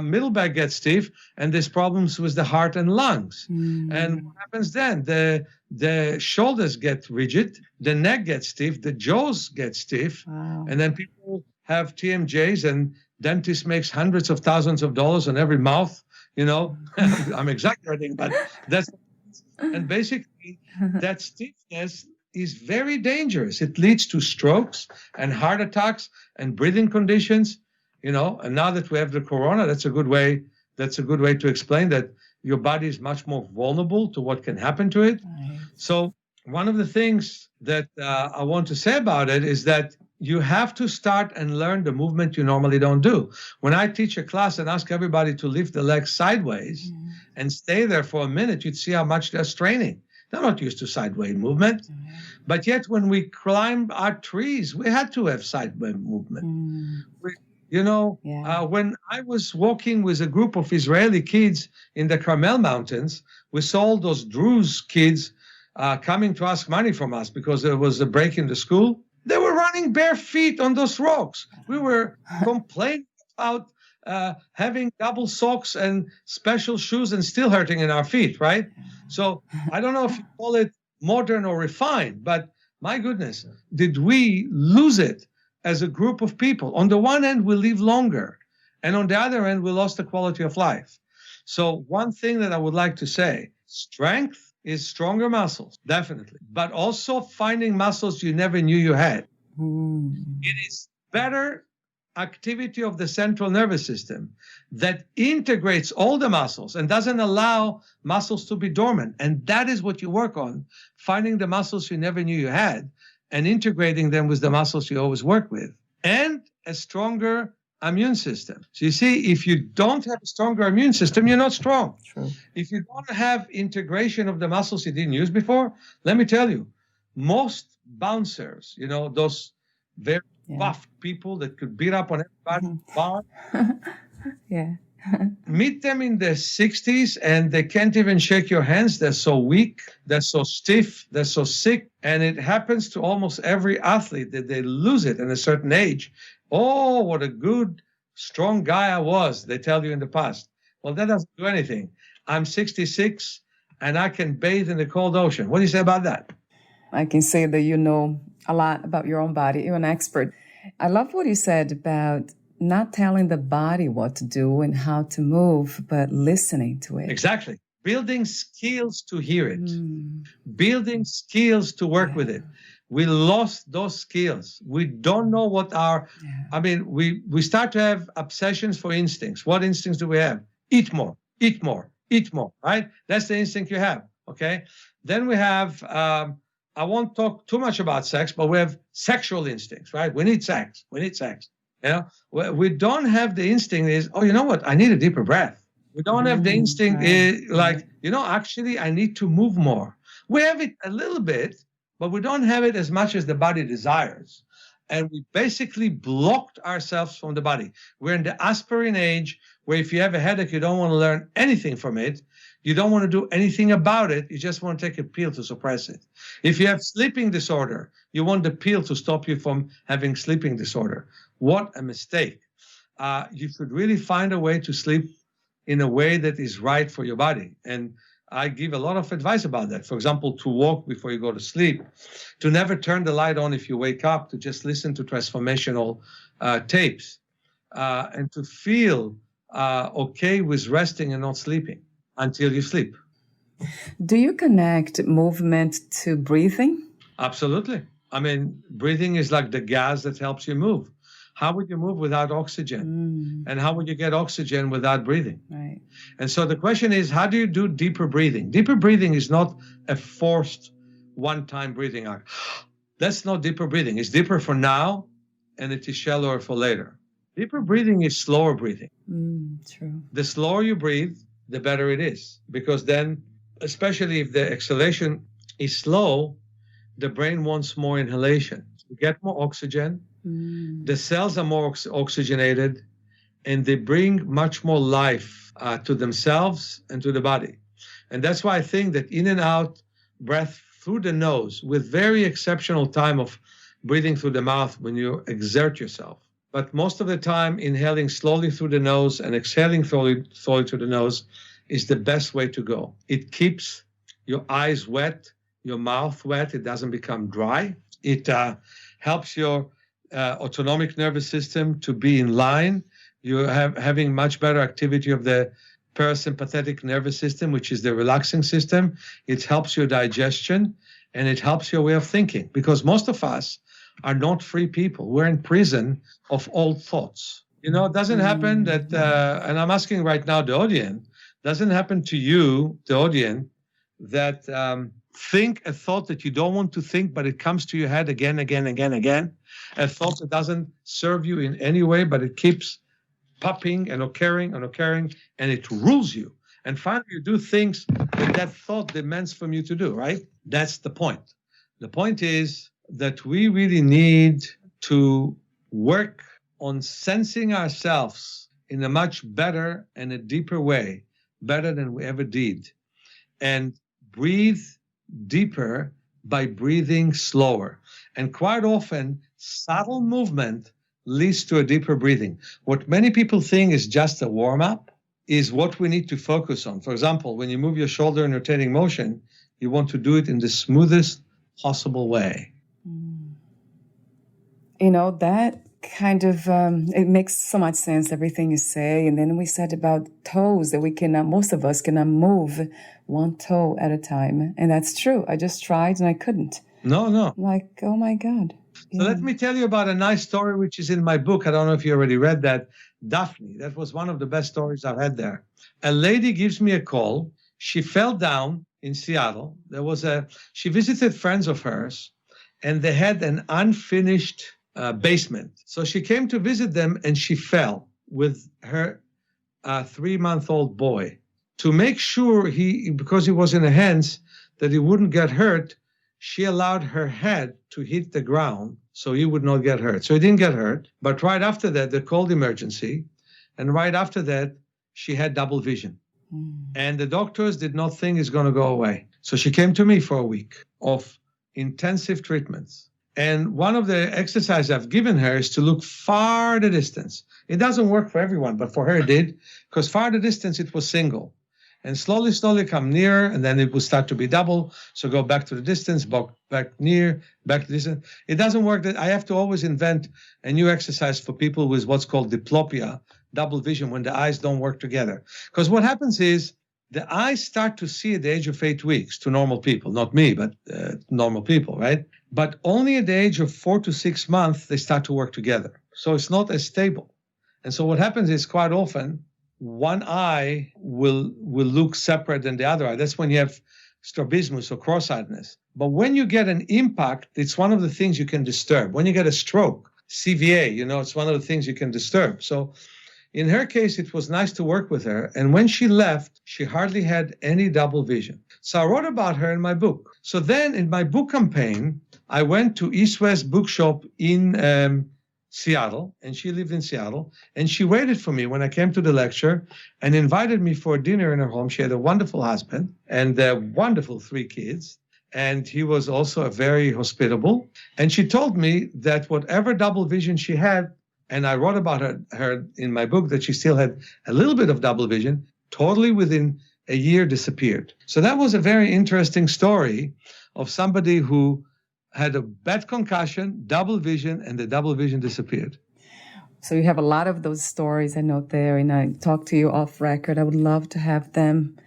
Middle back gets stiff, and there's problems with the heart and lungs. And what happens then? The shoulders get rigid, the neck gets stiff, the jaws get stiff, and then people have TMJs, and Dentist makes hundreds of thousands of dollars on every mouth, I'm exaggerating, but that's, and basically that stiffness is very dangerous. It leads to strokes and heart attacks and breathing conditions, and now that we have the corona, that's a good way to explain that your body is much more vulnerable to what can happen to it. Right. So one of the things that I want to say about it is that you have to start and learn the movement you normally don't do. When I teach a class and ask everybody to lift the legs sideways and stay there for a minute, you'd see how much they're straining. They're not used to sideways movement. But yet when we climbed our trees, we had to have sideways movement. When I was walking with a group of Israeli kids in the Carmel Mountains, we saw all those Druze kids coming to ask money from us because there was a break in the school. They were running bare feet on those rocks. We were complaining about having double socks and special shoes and still hurting in our feet, right? So I don't know if you call it modern or refined, but my goodness, did we lose it as a group of people? On the one hand, we live longer, and on the other hand, we lost the quality of life. So one thing that I would like to say, strength is stronger muscles, definitely, but also finding muscles you never knew you had. It is better activity of the central nervous system that integrates all the muscles and doesn't allow muscles to be dormant. And that is what you work on, finding the muscles you never knew you had and integrating them with the muscles you always work with, and a stronger immune system. So you see, if you don't have a stronger immune system, you're not strong. True. If you don't have integration of the muscles you didn't use before, let me tell you, most bouncers, those very buff people that could beat up on everybody, meet them in their 60s and they can't even shake your hands. They're so weak, they're so stiff, they're so sick. And it happens to almost every athlete that they lose it at a certain age. Oh, what a good, strong guy I was, they tell you in the past. Well, that doesn't do anything. I'm 66 and I can bathe in the cold ocean. What do you say about that? I can say that you know a lot about your own body. You're an expert. I love what you said about not telling the body what to do and how to move, but listening to it. Exactly. Building skills to hear it. Building skills to work with it. We lost those skills. We don't know what we start to have obsessions for instincts. What instincts do we have? Eat more, eat more, eat more, right? That's the instinct you have, okay? Then we have, I won't talk too much about sex, but we have sexual instincts, right? We need sex. We don't have the instinct is, oh, you know what? I need a deeper breath. We don't have the instinct actually, I need to move more. We have it a little bit, but we don't have it as much as the body desires. And we basically blocked ourselves from the body. We're in the aspirin age where if you have a headache, you don't want to learn anything from it. You don't want to do anything about it. You just want to take a pill to suppress it. If you have sleeping disorder, you want the pill to stop you from having sleeping disorder. What a mistake. You should really find a way to sleep in a way that is right for your body. And I give a lot of advice about that. For example, to walk before you go to sleep, to never turn the light on if you wake up, to just listen to transformational tapes, and to feel okay with resting and not sleeping until you sleep. Do you connect movement to breathing? Absolutely. I mean, breathing is like the gas that helps you move. How would you move without oxygen? And how would you get oxygen without breathing? Right. And so the question is, how do you do deeper breathing? Deeper breathing is not a forced one-time breathing act. That's not deeper breathing. It's deeper for now, and it is shallower for later. Deeper breathing is slower breathing. True. The slower you breathe, the better it is. Because then, especially if the exhalation is slow, the brain wants more inhalation. You get more oxygen. The cells are more oxygenated, and they bring much more life to themselves and to the body. And that's why I think that in and out breath through the nose, with very exceptional time of breathing through the mouth when you exert yourself. But most of the time, inhaling slowly through the nose and exhaling slowly through the nose is the best way to go. It keeps your eyes wet, your mouth wet. It doesn't become dry. It helps your autonomic nervous system to be in line You're having much better activity of the parasympathetic nervous system, which is the relaxing system. It helps your digestion and it helps your way of thinking, because most of us are not free people. We're in prison of old thoughts. It doesn't happen that, and I'm asking right now the audience, doesn't happen to you, the audience, that think a thought that you don't want to think, but it comes to your head again, a thought that doesn't serve you in any way, but it keeps popping and occurring, and it rules you. And finally, you do things that thought demands from you to do, right? That's the point. The point is that we really need to work on sensing ourselves in a much better and a deeper way, better than we ever did, and breathe deeper by breathing slower. And quite often, subtle movement leads to a deeper breathing. What many people think is just a warm-up is what we need to focus on. For example, when you move your shoulder in rotating motion, you want to do it in the smoothest possible way. That kind of, it makes so much sense, everything you say. And then we said about toes, that we cannot, most of us cannot move one toe at a time. And that's true. I just tried and I couldn't. No. Like, oh my God. So let me tell you about a nice story which is in my book. I don't know if you already read that. Daphne, that was one of the best stories I've had there. A lady gives me a call. She fell down in Seattle. She visited friends of hers, and they had an unfinished basement. So she came to visit them, and she fell with her 3-month-old boy. To make sure because he was in her hands, that he wouldn't get hurt, she allowed her head to hit the ground so he would not get hurt. So he didn't get hurt. But right after that, they called emergency. And right after that, she had double vision. And the doctors did not think it's going to go away. So she came to me for a week of intensive treatments. And one of the exercises I've given her is to look far the distance. It doesn't work for everyone, but for her it did, because far the distance it was single. And slowly come nearer, and then it will start to be double. So go back to the distance, back near, back to the distance. It doesn't work. That I have to always invent a new exercise for people with what's called diplopia, double vision, when the eyes don't work together. Because what happens is the eyes start to see at the age of 8 weeks to normal people, not me, but normal people, right? But only at the age of 4 to 6 months, they start to work together. So it's not as stable. And so what happens is quite often, one eye will look separate than the other eye. That's when you have strabismus or cross-eyedness. But when you get an impact, it's one of the things you can disturb. When you get a stroke, CVA, it's one of the things you can disturb. So in her case, it was nice to work with her. And when she left, she hardly had any double vision. So I wrote about her in my book. So then in my book campaign, I went to East West Bookshop in Seattle, and she lived in Seattle, and she waited for me when I came to the lecture and invited me for dinner in her home. She had a wonderful husband and wonderful 3 kids, and he was also very hospitable. And she told me that whatever double vision she had, and I wrote about her in my book that she still had a little bit of double vision, totally within a year disappeared. So that was a very interesting story of somebody who had a bad concussion, double vision, and the double vision disappeared. So you have a lot of those stories I know there, and I talk to you off record. I would love to have them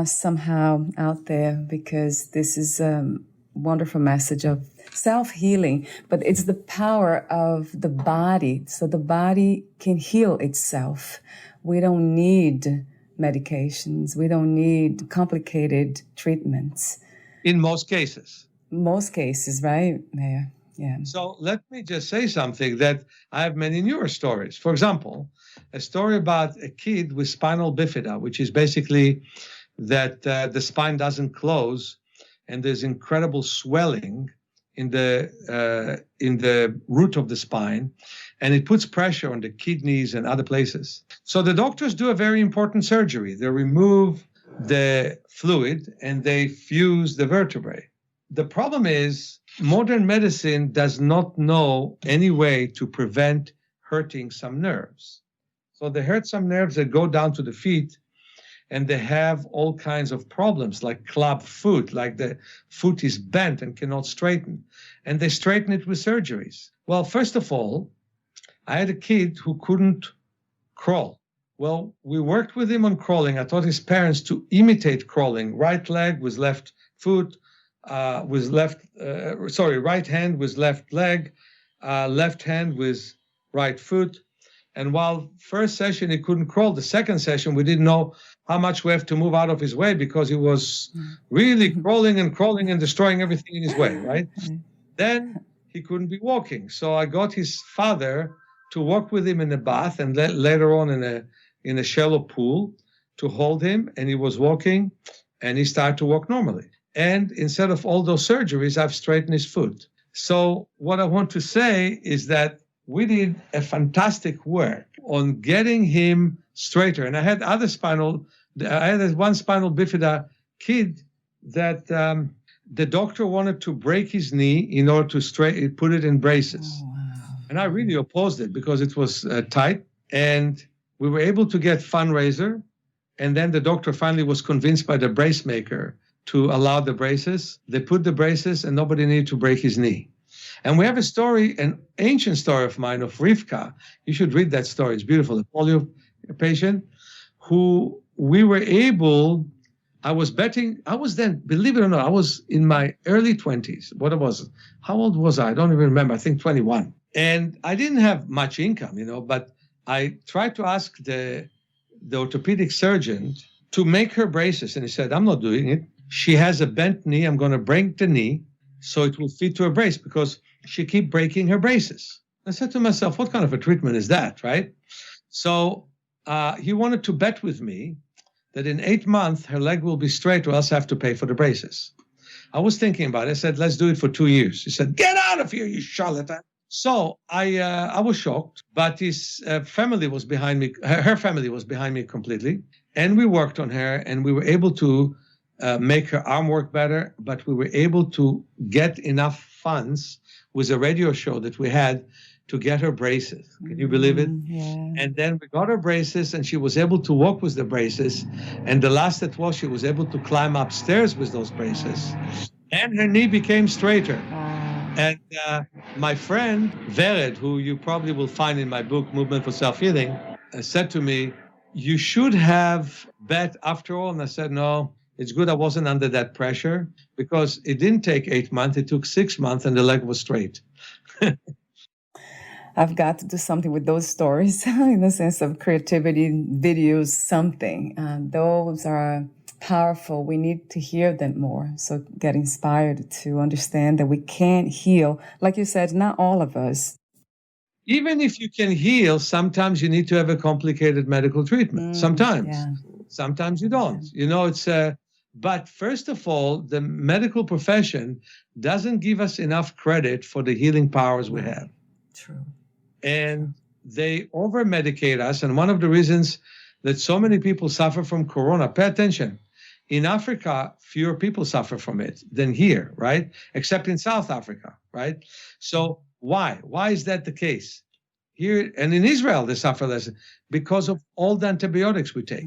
somehow out there, because this is a wonderful message of self-healing, but it's the power of the body. So the body can heal itself. We don't need medications. We don't need complicated treatments. In most cases. Most cases, right, Meir? Yeah. So let me just say something that I have many newer stories. For example, a story about a kid with spinal bifida, which is basically that the spine doesn't close and there's incredible swelling in the root of the spine, and it puts pressure on the kidneys and other places. So the doctors do a very important surgery. They remove the fluid and they fuse the vertebrae. The problem is modern medicine does not know any way to prevent hurting some nerves. So they hurt some nerves that go down to the feet, and they have all kinds of problems like club foot, like the foot is bent and cannot straighten. And they straighten it with surgeries. Well, first of all, I had a kid who couldn't crawl. Well, we worked with him on crawling. I taught his parents to imitate crawling. Right leg with left foot, right hand with left leg, left hand with right foot. And while first session he couldn't crawl, the second session we didn't know how much we have to move out of his way because he was really crawling and destroying everything in his way, right? Then he couldn't be walking. So I got his father to walk with him in the bath and later on in a shallow pool to hold him. And he was walking and he started to walk normally. And instead of all those surgeries, I've straightened his foot. So what I want to say is that we did a fantastic work on getting him straighter. And I had one spinal bifida kid that the doctor wanted to break his knee in order to put it in braces. Oh, wow. And I really opposed it because it was tight. And we were able to get fundraiser. And then the doctor finally was convinced by the brace maker to allow the braces. They put the braces and nobody needed to break his knee. And we have a story, an ancient story of mine, of Rivka. You should read that story. It's beautiful. A polio patient who we were able, I was then, believe it or not, I was in my early 20s. What was it? How old was I? I don't even remember. I think 21. And I didn't have much income, but I tried to ask the orthopedic surgeon to make her braces. And he said, I'm not doing it. She has a bent knee. I'm going to break the knee so it will fit to a brace because she keep breaking her braces. I said to myself, what kind of a treatment is that, right? So he wanted to bet with me that in 8 months her leg will be straight or else I have to pay for the braces. I was thinking about it. I said, let's do it for 2 years. He said, get out of here, you charlatan. So I was shocked, but his family was behind me. Her family was behind me completely. And we worked on her and we were able to make her arm work better, but we were able to get enough funds with a radio show that we had to get her braces. Can you believe it? Yeah. And then we got her braces and she was able to walk with the braces. And the last that was, she was able to climb upstairs with those braces and her knee became straighter. And my friend, Vered, who you probably will find in my book, Movement for Self-Healing, said to me, you should have bet after all. And I said, no, it's good I wasn't under that pressure because it didn't take 8 months. It took 6 months and the leg was straight. I've got to do something with those stories in the sense of creativity, videos, something. Those are powerful. We need to hear them more. So get inspired to understand that we can't heal. Like you said, not all of us. Even if you can heal, sometimes you need to have a complicated medical treatment. Sometimes. Yeah. Sometimes you don't. But first of all, the medical profession doesn't give us enough credit for the healing powers we have. True. And they over-medicate us. And one of the reasons that so many people suffer from corona, pay attention. In Africa, fewer people suffer from it than here, right? Except in South Africa, right? So why? Why is that the case? Here and in Israel, they suffer less because of all the antibiotics we take.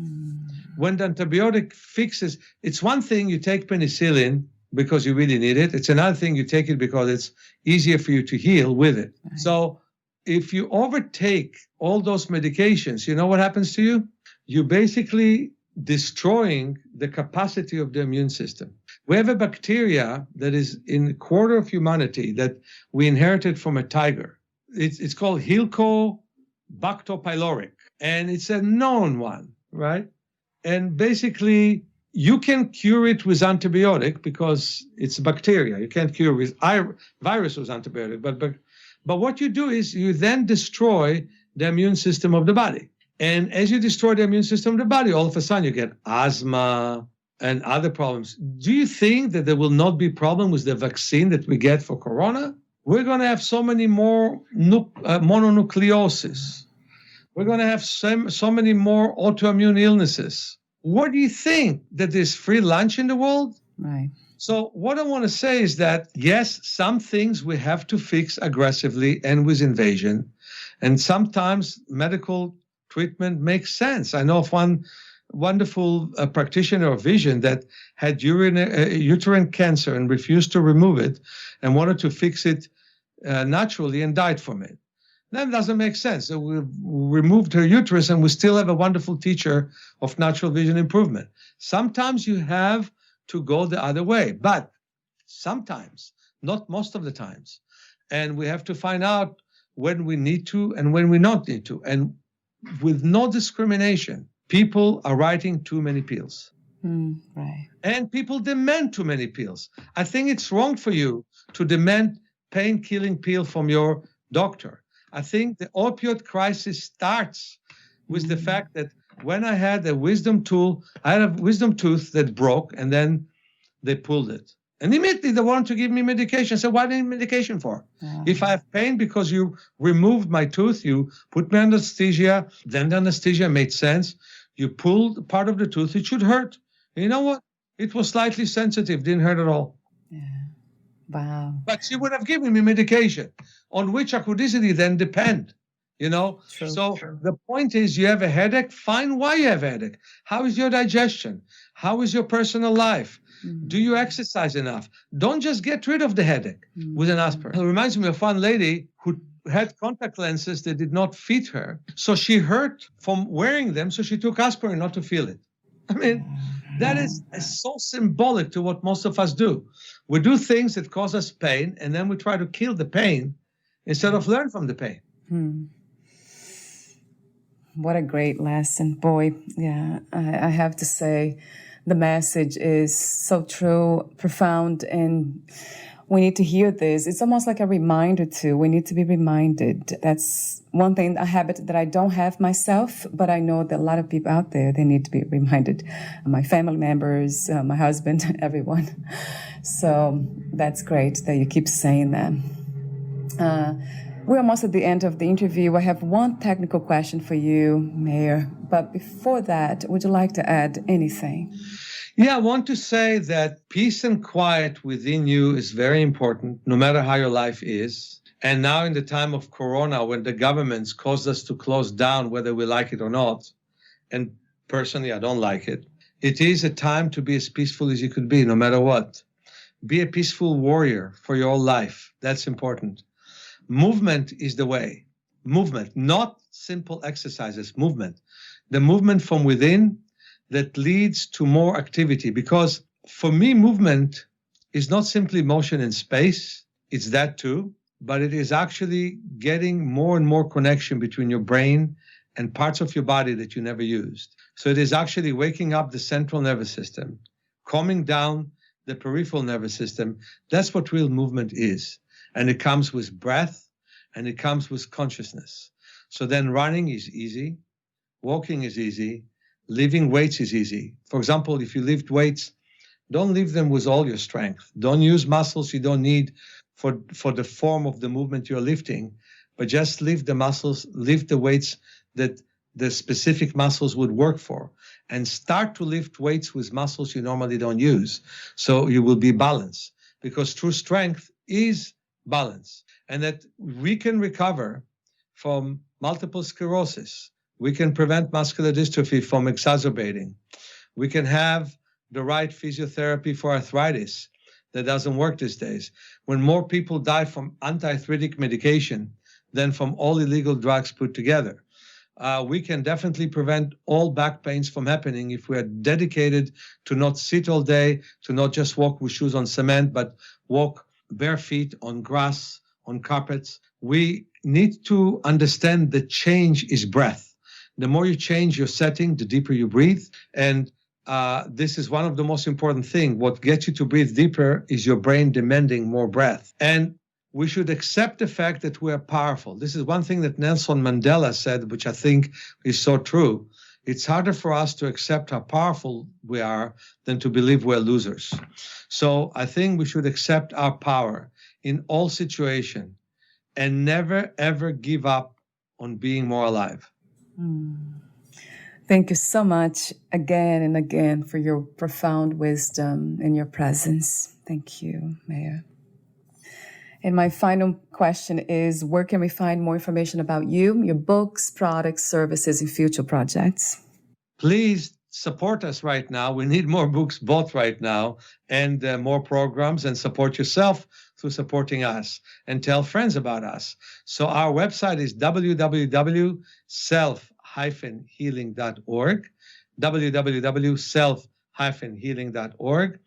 When the antibiotic fixes, it's one thing you take penicillin because you really need it. It's another thing you take it because it's easier for you to heal with it. Right. So if you overtake all those medications, you know what happens to you? You're basically destroying the capacity of the immune system. We have a bacteria that is in a quarter of humanity that we inherited from a tiger. It's called Helicobacter pylori, and it's a known one, right? And basically, you can cure it with antibiotic because it's a bacteria. You can't cure with virus with antibiotic. But what you do is you then destroy the immune system of the body. And as you destroy the immune system of the body, all of a sudden you get asthma and other problems. Do you think that there will not be problem with the vaccine that we get for corona? We're going to have so many more mononucleosis. We're going to have so many more autoimmune illnesses. What do you think? That there's free lunch in the world? Right. So what I want to say is that, yes, some things we have to fix aggressively and with invasion. And sometimes medical treatment makes sense. I know of one wonderful practitioner of vision that had uterine cancer and refused to remove it and wanted to fix it naturally and died from it. That doesn't make sense. So we removed her uterus and we still have a wonderful teacher of natural vision improvement. Sometimes you have to go the other way, but sometimes, not most of the times. And we have to find out when we need to and when we not need to. And with no discrimination, people are writing too many pills. Right. And people demand too many pills. I think it's wrong for you to demand pain-killing pill from your doctor. I think the opioid crisis starts with the fact that when I had a wisdom I had a wisdom tooth that broke, and then they pulled it. And immediately they wanted to give me medication. So what do you need medication for? If I have pain because you removed my tooth, you put me under anesthesia, then the anesthesia made sense. You pulled part of the tooth, it should hurt. And you know what? It was slightly sensitive, didn't hurt at all. Yeah. Wow. But she would have given me medication, on which I could easily then depend, you know? True, so true. The point is, you have a headache, find why you have a headache. How is your digestion? How is your personal life? Do you exercise enough? Don't just get rid of the headache with an aspirin. It reminds me of one lady who had contact lenses that did not fit her. So she hurt from wearing them, so she took aspirin not to feel it. I mean, that is so symbolic to what most of us do. We do things that cause us pain, and then we try to kill the pain instead of learn from the pain. What a great lesson. Boy, yeah, I have to say the message is so true, profound, and we need to hear this. It's almost like a reminder too. We need to be reminded. That's one thing, a habit that I don't have myself, but I know that a lot of people out there, they need to be reminded. My family members, my husband, everyone. So that's great that you keep saying that. We're almost at the end of the interview. I have one technical question for you, Meir. But before that, would you like to add anything? Yeah, I want to say that peace and quiet within you is very important, no matter how your life is. And now in the time of Corona, when the governments caused us to close down, whether we like it or not, and personally, I don't like it, it is a time to be as peaceful as you could be, no matter what. Be a peaceful warrior for your life. That's important. Movement is the way. Movement, not simple exercises, movement. The movement from within that leads to more activity. Because for me, movement is not simply motion in space. It's that too. But it is actually getting more and more connection between your brain and parts of your body that you never used. So it is actually waking up the central nervous system, calming down the peripheral nervous system. That's what real movement is. And it comes with breath, and it comes with consciousness. So then running is easy, walking is easy, lifting weights is easy. For example, if you lift weights, don't lift them with all your strength. Don't use muscles you don't need for the form of the movement you're lifting, but just lift the muscles, lift the weights that the specific muscles would work for, and start to lift weights with muscles you normally don't use. So you will be balanced, because true strength is balance, and that we can recover from multiple sclerosis. We can prevent muscular dystrophy from exacerbating. We can have the right physiotherapy for arthritis that doesn't work these days. When more people die from anti-arthritic medication than from all illegal drugs put together, we can definitely prevent all back pains from happening if we are dedicated to not sit all day, to not just walk with shoes on cement, but walk bare feet on grass, on carpets. We need to understand that change is breath. The more you change your setting, the deeper you breathe. And this is one of the most important things. What gets you to breathe deeper is your brain demanding more breath. And we should accept the fact that we are powerful. This is one thing that Nelson Mandela said, which I think is so true. It's harder for us to accept how powerful we are than to believe we're losers. So I think we should accept our power in all situations and never, ever give up on being more alive. Thank you so much again and again for your profound wisdom and your presence. Thank you, Meir. And my final question is, where can we find more information about you, your books, products, services, and future projects? Please support us right now. We need more books both right now and more programs, and support yourself through supporting us, and tell friends about us. So our website is www.self-healing.org, www.self-healing.org.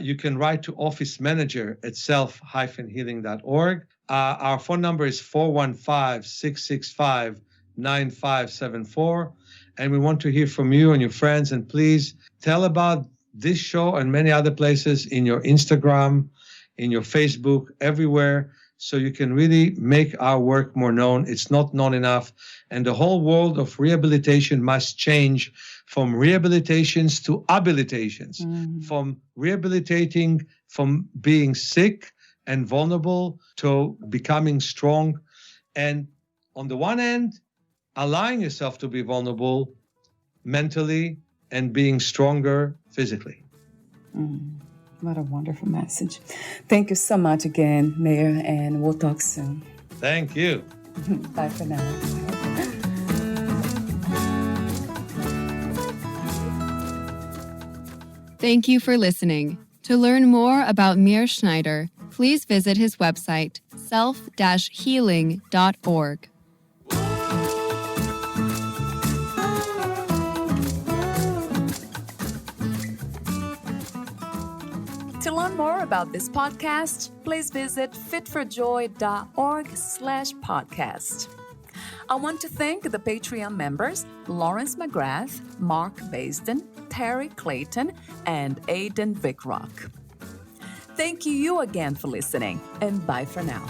You can write to office manager at self-healing.org. Our phone number is 415-665-9574. And we want to hear from you and your friends. And please tell about this show and many other places in your Instagram, in your Facebook, everywhere, so you can really make our work more known. It's not known enough. And the whole world of rehabilitation must change from rehabilitations to habilitations, from rehabilitating, from being sick and vulnerable to becoming strong. And on the one hand, allowing yourself to be vulnerable mentally and being stronger physically. What a wonderful message. Thank you so much again, Meir, and we'll talk soon. Thank you. Bye for now. Thank you for listening. To learn more about Meir Schneider, please visit his website, self-healing.org. To learn more about this podcast, please visit fitforjoy.org/podcast. I want to thank the Patreon members, Lawrence McGrath, Mark Basden, Terry Clayton, and Aidan Vickrock. Thank you again for listening, and bye for now.